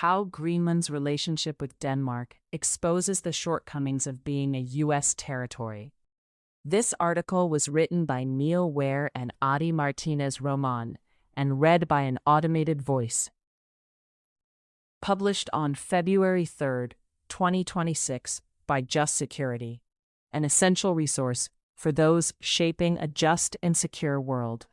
How Greenland's relationship with Denmark exposes the shortcomings of being a U.S. territory. This article was written by Neil Ware and Adi Martinez-Roman and read by an automated voice. Published on February 3, 2026 by Just Security, an essential resource for those shaping a just and secure world.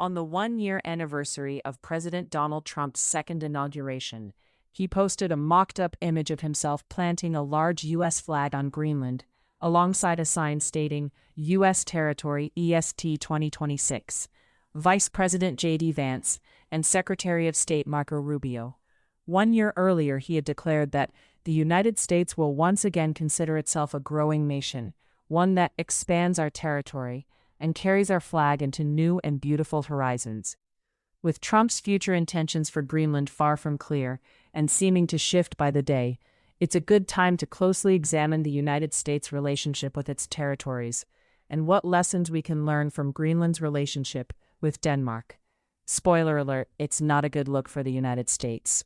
On the one-year anniversary of President Donald Trump's second inauguration, he posted a mocked-up image of himself planting a large U.S. flag on Greenland, alongside a sign stating U.S. Territory EST 2026. Vice President J.D. Vance and Secretary of State Marco Rubio. 1 year earlier, he had declared that the United States will once again consider itself a growing nation, one that expands our territory and carries our flag into new and beautiful horizons. With Trump's future intentions for Greenland far from clear and seeming to shift by the day, it's a good time to closely examine the United States' relationship with its territories and what lessons we can learn from Greenland's relationship with Denmark. Spoiler alert, it's not a good look for the United States.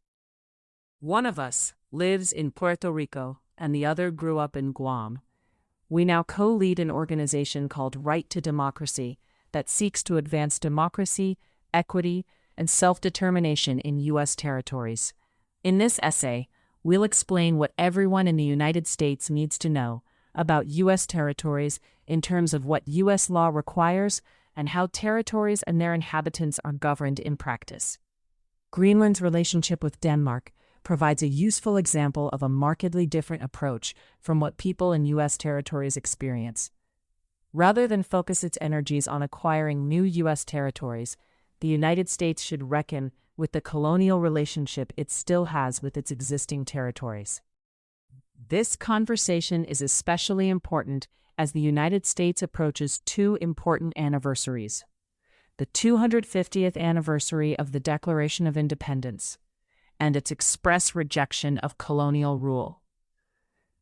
One of us lives in Puerto Rico and the other grew up in Guam. We now co-lead an organization called Right to Democracy that seeks to advance democracy, equity, and self-determination in U.S. territories. In this essay, we'll explain what everyone in the United States needs to know about U.S. territories in terms of what U.S. law requires and how territories and their inhabitants are governed in practice. Greenland's relationship with Denmark provides a useful example of a markedly different approach from what people in U.S. territories experience. Rather than focus its energies on acquiring new U.S. territories, the United States should reckon with the colonial relationship it still has with its existing territories. This conversation is especially important as the United States approaches two important anniversaries: the 250th anniversary of the Declaration of Independence and its express rejection of colonial rule,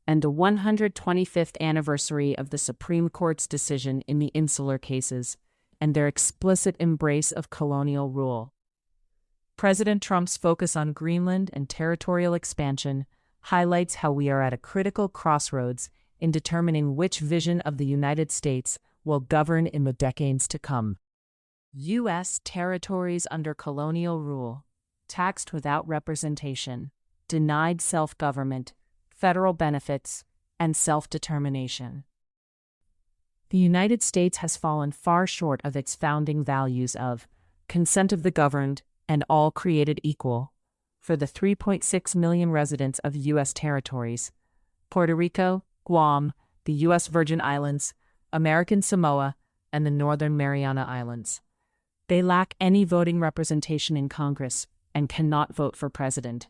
and the 125th anniversary of the Supreme Court's decision in the insular cases and their explicit embrace of colonial rule. President Trump's focus on Greenland and territorial expansion highlights how we are at a critical crossroads in determining which vision of the United States will govern in the decades to come. U.S. territories under colonial rule, taxed without representation, denied self-government, federal benefits, and self-determination. The United States has fallen far short of its founding values of consent of the governed and all created equal for the 3.6 million residents of U.S. territories: Puerto Rico, Guam, the U.S. Virgin Islands, American Samoa, and the Northern Mariana Islands. They lack any voting representation in Congress and cannot vote for president.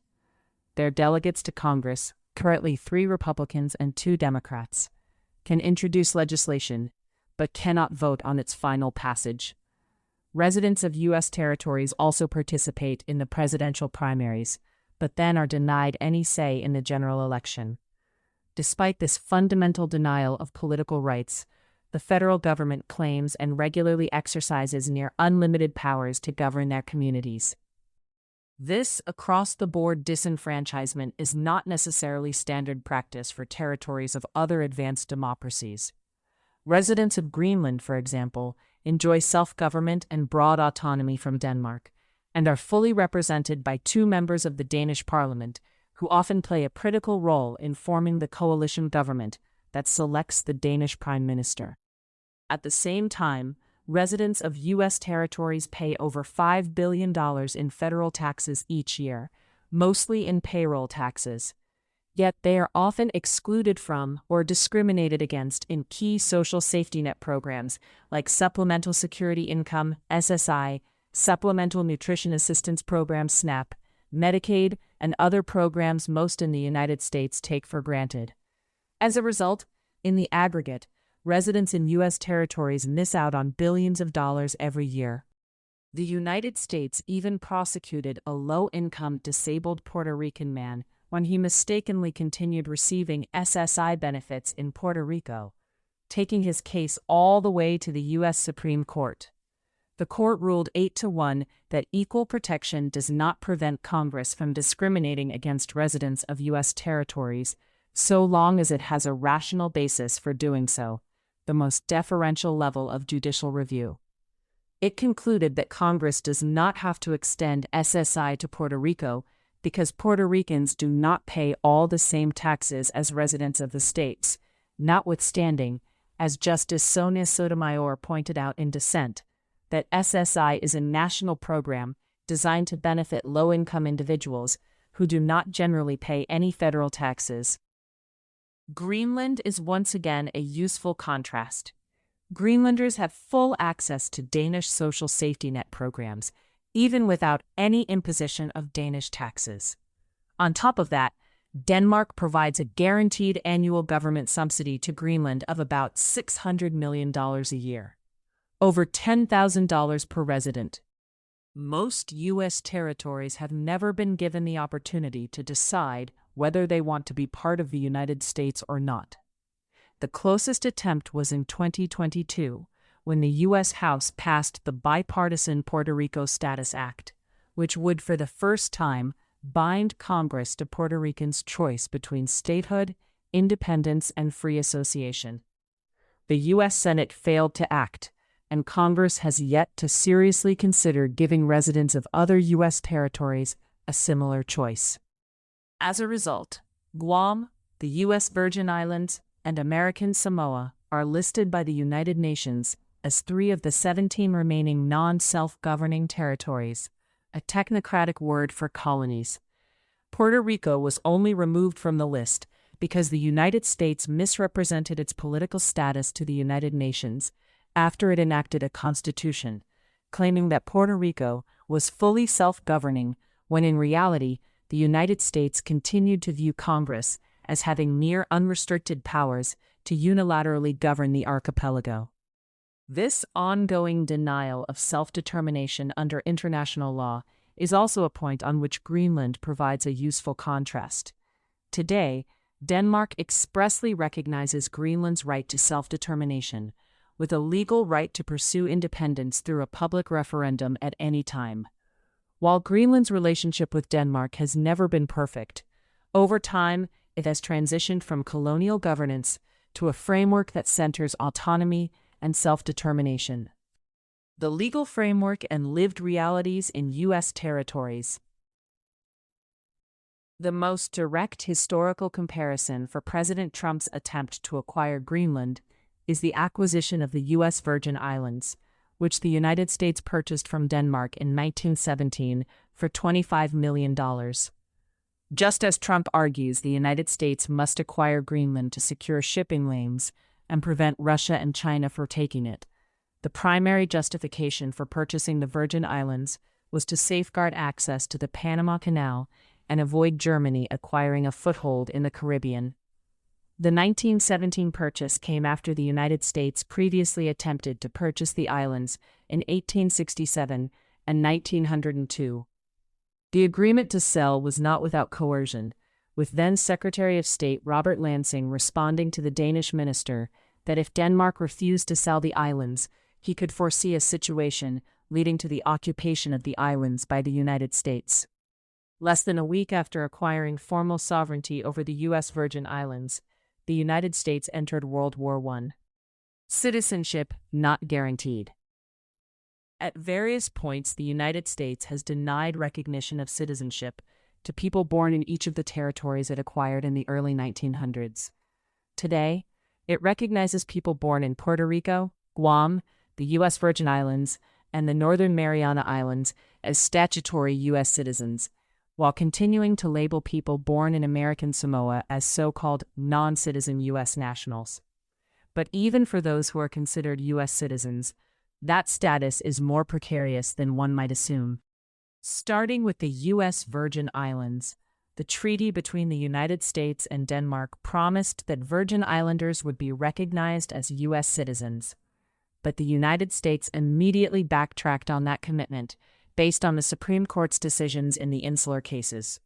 Their delegates to Congress, currently 3 Republicans and 2 Democrats, can introduce legislation, but cannot vote on its final passage. Residents of U.S. territories also participate in the presidential primaries, but then are denied any say in the general election. Despite this fundamental denial of political rights, the federal government claims and regularly exercises near unlimited powers to govern their communities. This across-the-board disenfranchisement is not necessarily standard practice for territories of other advanced democracies. Residents of Greenland, for example, enjoy self-government and broad autonomy from Denmark, and are fully represented by 2 members of the Danish parliament, who often play a critical role in forming the coalition government that selects the Danish prime minister. At the same time, residents of U.S. territories pay over $5 billion in federal taxes each year, mostly in payroll taxes. Yet they are often excluded from or discriminated against in key social safety net programs like Supplemental Security Income, SSI, Supplemental Nutrition Assistance Program, SNAP, Medicaid, and other programs most in the United States take for granted. As a result, in the aggregate, residents in U.S. territories miss out on billions of dollars every year. The United States even prosecuted a low-income disabled Puerto Rican man when he mistakenly continued receiving SSI benefits in Puerto Rico, taking his case all the way to the U.S. Supreme Court. The court ruled 8-1 that equal protection does not prevent Congress from discriminating against residents of U.S. territories, so long as it has a rational basis for doing so, the most deferential level of judicial review. It concluded that Congress does not have to extend SSI to Puerto Rico because Puerto Ricans do not pay all the same taxes as residents of the states, notwithstanding, as Justice Sonia Sotomayor pointed out in dissent, that SSI is a national program designed to benefit low-income individuals who do not generally pay any federal taxes. Greenland is once again a useful contrast. Greenlanders have full access to Danish social safety net programs, even without any imposition of Danish taxes. On top of that, Denmark provides a guaranteed annual government subsidy to Greenland of about $600 million a year, over $10,000 per resident. Most U.S. territories have never been given the opportunity to decide whether they want to be part of the United States or not. The closest attempt was in 2022, when the U.S. House passed the bipartisan Puerto Rico Status Act, which would for the first time bind Congress to Puerto Ricans' choice between statehood, independence, and free association. The U.S. Senate failed to act, and Congress has yet to seriously consider giving residents of other U.S. territories a similar choice. As a result, Guam, the U.S. Virgin Islands, and American Samoa are listed by the United Nations as 3 of the 17 remaining non-self-governing territories, a technocratic word for colonies. Puerto Rico was only removed from the list because the United States misrepresented its political status to the United Nations after it enacted a constitution, claiming that Puerto Rico was fully self-governing when in reality the United States continued to view Congress as having near unrestricted powers to unilaterally govern the archipelago. This ongoing denial of self-determination under international law is also a point on which Greenland provides a useful contrast. Today, Denmark expressly recognizes Greenland's right to self-determination, with a legal right to pursue independence through a public referendum at any time. While Greenland's relationship with Denmark has never been perfect, over time it has transitioned from colonial governance to a framework that centers autonomy and self-determination. The legal framework and lived realities in U.S. territories. The most direct historical comparison for President Trump's attempt to acquire Greenland is the acquisition of the U.S. Virgin Islands, which the United States purchased from Denmark in 1917 for $25 million. Just as Trump argues the United States must acquire Greenland to secure shipping lanes and prevent Russia and China from taking it, the primary justification for purchasing the Virgin Islands was to safeguard access to the Panama Canal and avoid Germany acquiring a foothold in the Caribbean. The 1917 purchase came after the United States previously attempted to purchase the islands in 1867 and 1902. The agreement to sell was not without coercion, with then Secretary of State Robert Lansing responding to the Danish minister that if Denmark refused to sell the islands, he could foresee a situation leading to the occupation of the islands by the United States. Less than a week after acquiring formal sovereignty over the U.S. Virgin Islands, the United States entered World War I. Citizenship not guaranteed. At various points, the United States has denied recognition of citizenship to people born in each of the territories it acquired in the early 1900s. Today, it recognizes people born in Puerto Rico, Guam, the U.S. Virgin Islands, and the Northern Mariana Islands as statutory U.S. citizens, while continuing to label people born in American Samoa as so-called non-citizen U.S. nationals. But even for those who are considered U.S. citizens, that status is more precarious than one might assume. Starting with the U.S. Virgin Islands, the treaty between the United States and Denmark promised that Virgin Islanders would be recognized as U.S. citizens. But the United States immediately backtracked on that commitment based on the Supreme Court's decisions in the insular cases.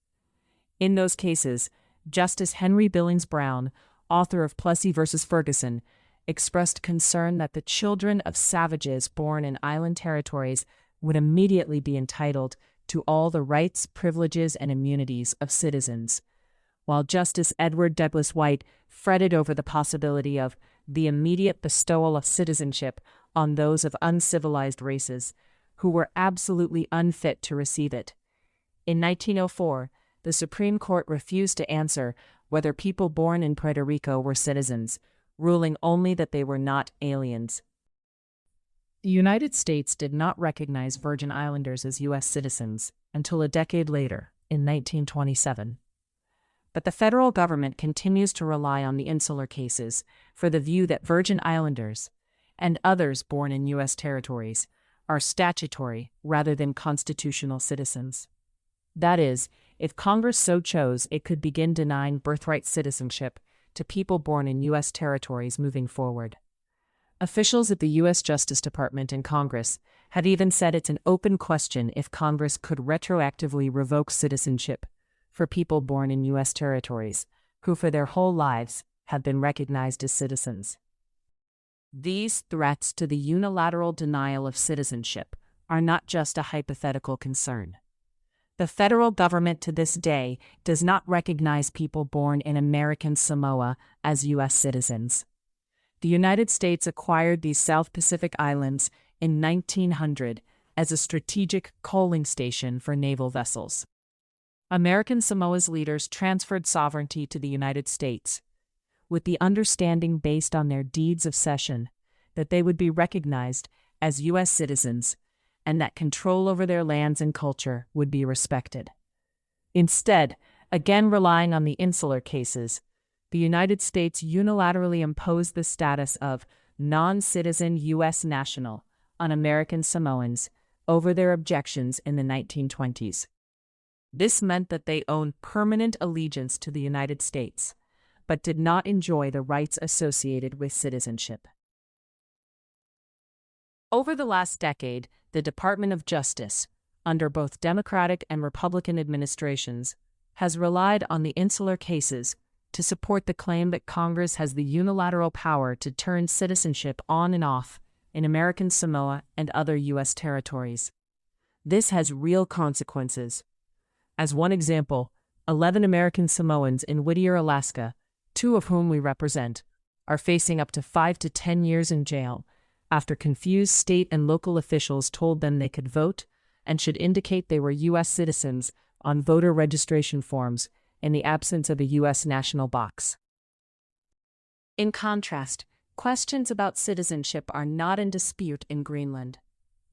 In those cases, Justice Henry Billings Brown, author of Plessy v. Ferguson, expressed concern that the children of savages born in island territories would immediately be entitled to all the rights, privileges, and immunities of citizens, while Justice Edward Douglas White fretted over the possibility of the immediate bestowal of citizenship on those of uncivilized races who were absolutely unfit to receive it. In 1904, the Supreme Court refused to answer whether people born in Puerto Rico were citizens, ruling only that they were not aliens. The United States did not recognize Virgin Islanders as U.S. citizens until a decade later, in 1927. But the federal government continues to rely on the insular cases for the view that Virgin Islanders and others born in U.S. territories are statutory rather than constitutional citizens. That is, if Congress so chose, it could begin denying birthright citizenship to people born in U.S. territories moving forward. Officials at the U.S. Justice Department and Congress had even said it's an open question if Congress could retroactively revoke citizenship for people born in U.S. territories, who for their whole lives have been recognized as citizens. These threats to the unilateral denial of citizenship are not just a hypothetical concern. The federal government to this day does not recognize people born in American Samoa as U.S. citizens. The United States acquired these South Pacific islands in 1900 as a strategic coaling station for naval vessels. American Samoa's leaders transferred sovereignty to the United States, with the understanding based on their deeds of cession that they would be recognized as U.S. citizens and that control over their lands and culture would be respected. Instead, again relying on the insular cases, the United States unilaterally imposed the status of non-citizen U.S. national on American Samoans over their objections in the 1920s. This meant that they owned permanent allegiance to the United States, but did not enjoy the rights associated with citizenship. Over the last decade, the Department of Justice, under both Democratic and Republican administrations, has relied on the insular cases to support the claim that Congress has the unilateral power to turn citizenship on and off in American Samoa and other U.S. territories. This has real consequences. As one example, 11 American Samoans in Whittier, Alaska, 2 of whom we represent, are facing up to 5 to 10 years in jail after confused state and local officials told them they could vote and should indicate they were U.S. citizens on voter registration forms in the absence of a U.S. national box. In contrast, questions about citizenship are not in dispute in Greenland.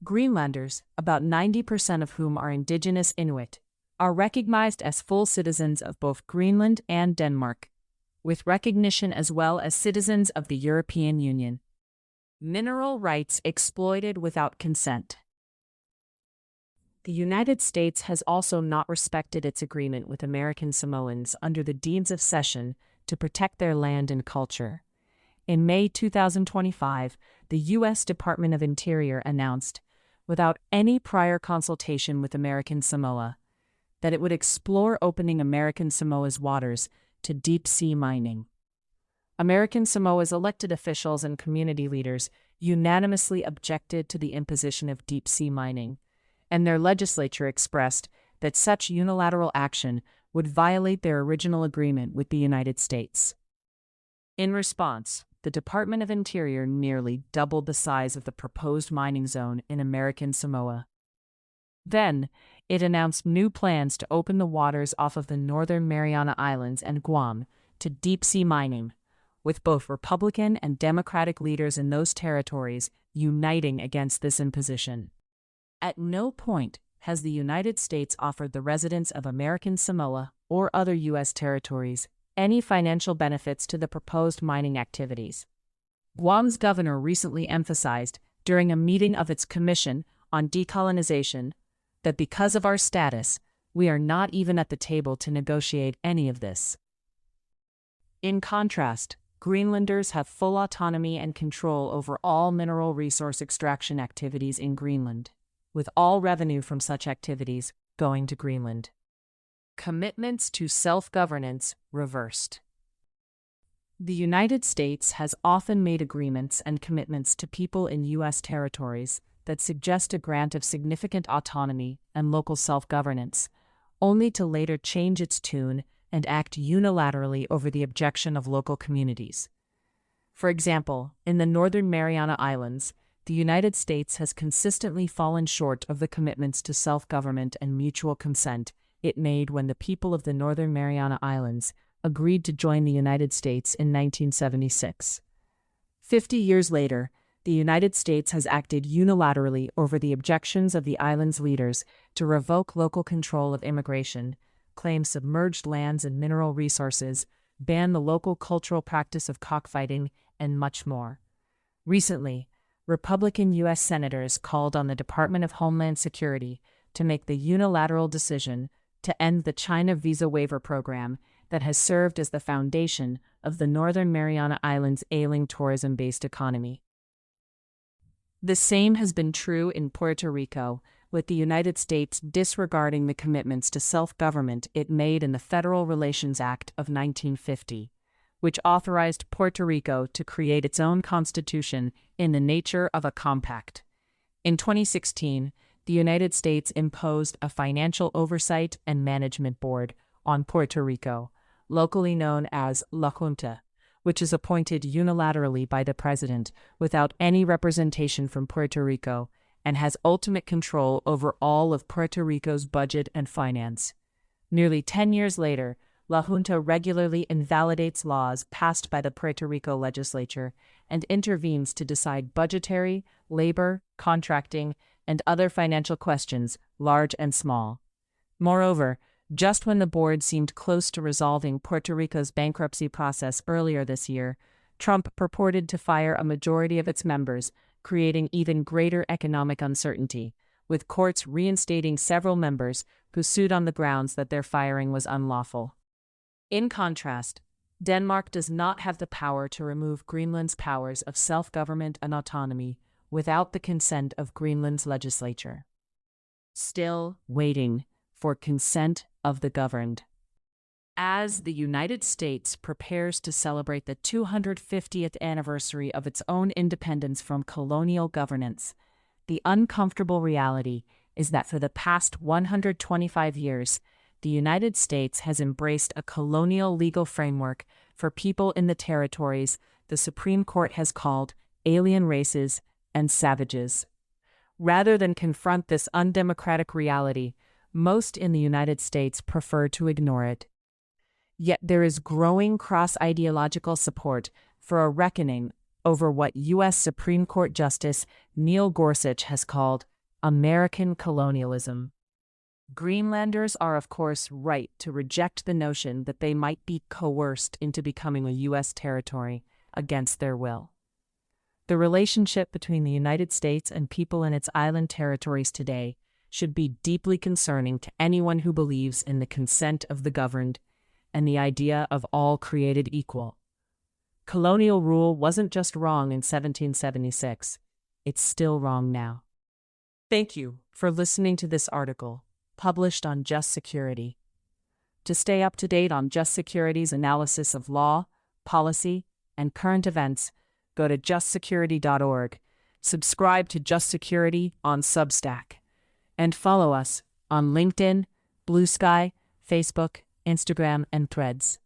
Greenlanders, about 90% of whom are indigenous Inuit, are recognized as full citizens of both Greenland and Denmark, with recognition as well as citizens of the European Union. Mineral rights exploited without consent. The United States has also not respected its agreement with American Samoans under the deeds of cession to protect their land and culture. In May 2025, the U.S. Department of Interior announced, without any prior consultation with American Samoa, that it would explore opening American Samoa's waters to deep-sea mining. American Samoa's elected officials and community leaders unanimously objected to the imposition of deep-sea mining, and their legislature expressed that such unilateral action would violate their original agreement with the United States. In response, the Department of Interior nearly doubled the size of the proposed mining zone in American Samoa. Then, it announced new plans to open the waters off of the Northern Mariana Islands and Guam to deep-sea mining, with both Republican and Democratic leaders in those territories uniting against this imposition. At no point has the United States offered the residents of American Samoa or other U.S. territories any financial benefits to the proposed mining activities. Guam's governor recently emphasized, during a meeting of its Commission on Decolonization, that because of our status, we are not even at the table to negotiate any of this. In contrast, Greenlanders have full autonomy and control over all mineral resource extraction activities in Greenland, with all revenue from such activities going to Greenland. Commitments to self-governance reversed. The United States has often made agreements and commitments to people in U.S. territories that suggest a grant of significant autonomy and local self-governance, only to later change its tune and act unilaterally over the objection of local communities. For example, in the Northern Mariana Islands, the United States has consistently fallen short of the commitments to self-government and mutual consent it made when the people of the Northern Mariana Islands agreed to join the United States in 1976. 50 years later, the United States has acted unilaterally over the objections of the island's leaders to revoke local control of immigration, claim submerged lands and mineral resources, ban the local cultural practice of cockfighting, and much more. Recently, Republican U.S. senators called on the Department of Homeland Security to make the unilateral decision to end the China visa waiver program that has served as the foundation of the Northern Mariana Islands' ailing tourism-based economy. The same has been true in Puerto Rico, with the United States disregarding the commitments to self-government it made in the Federal Relations Act of 1950, which authorized Puerto Rico to create its own constitution in the nature of a compact. In 2016, the United States imposed a Financial Oversight and Management Board on Puerto Rico, locally known as La Junta, which is appointed unilaterally by the president without any representation from Puerto Rico and has ultimate control over all of Puerto Rico's budget and finance. Nearly 10 years later, La Junta regularly invalidates laws passed by the Puerto Rico legislature and intervenes to decide budgetary, labor, contracting, and other financial questions, large and small. Moreover, just when the board seemed close to resolving Puerto Rico's bankruptcy process earlier this year, Trump purported to fire a majority of its members, creating even greater economic uncertainty, with courts reinstating several members who sued on the grounds that their firing was unlawful. In contrast, Denmark does not have the power to remove Greenland's powers of self-government and autonomy without the consent of Greenland's legislature. Still waiting for consent of the governed. As the United States prepares to celebrate the 250th anniversary of its own independence from colonial governance, the uncomfortable reality is that for the past 125 years, the United States has embraced a colonial legal framework for people in the territories the Supreme Court has called alien races and savages. Rather than confront this undemocratic reality, most in the United States prefer to ignore it. Yet there is growing cross-ideological support for a reckoning over what U.S. Supreme Court Justice Neil Gorsuch has called American colonialism. Greenlanders are, of course, right to reject the notion that they might be coerced into becoming a U.S. territory against their will. The relationship between the United States and people in its island territories today should be deeply concerning to anyone who believes in the consent of the governed and the idea of all created equal. Colonial rule wasn't just wrong in 1776, it's still wrong now. Thank you for listening to this article, published on Just Security. To stay up to date on Just Security's analysis of law, policy, and current events, go to justsecurity.org, subscribe to Just Security on Substack, and follow us on LinkedIn, Blue Sky, Facebook, Instagram, and Threads.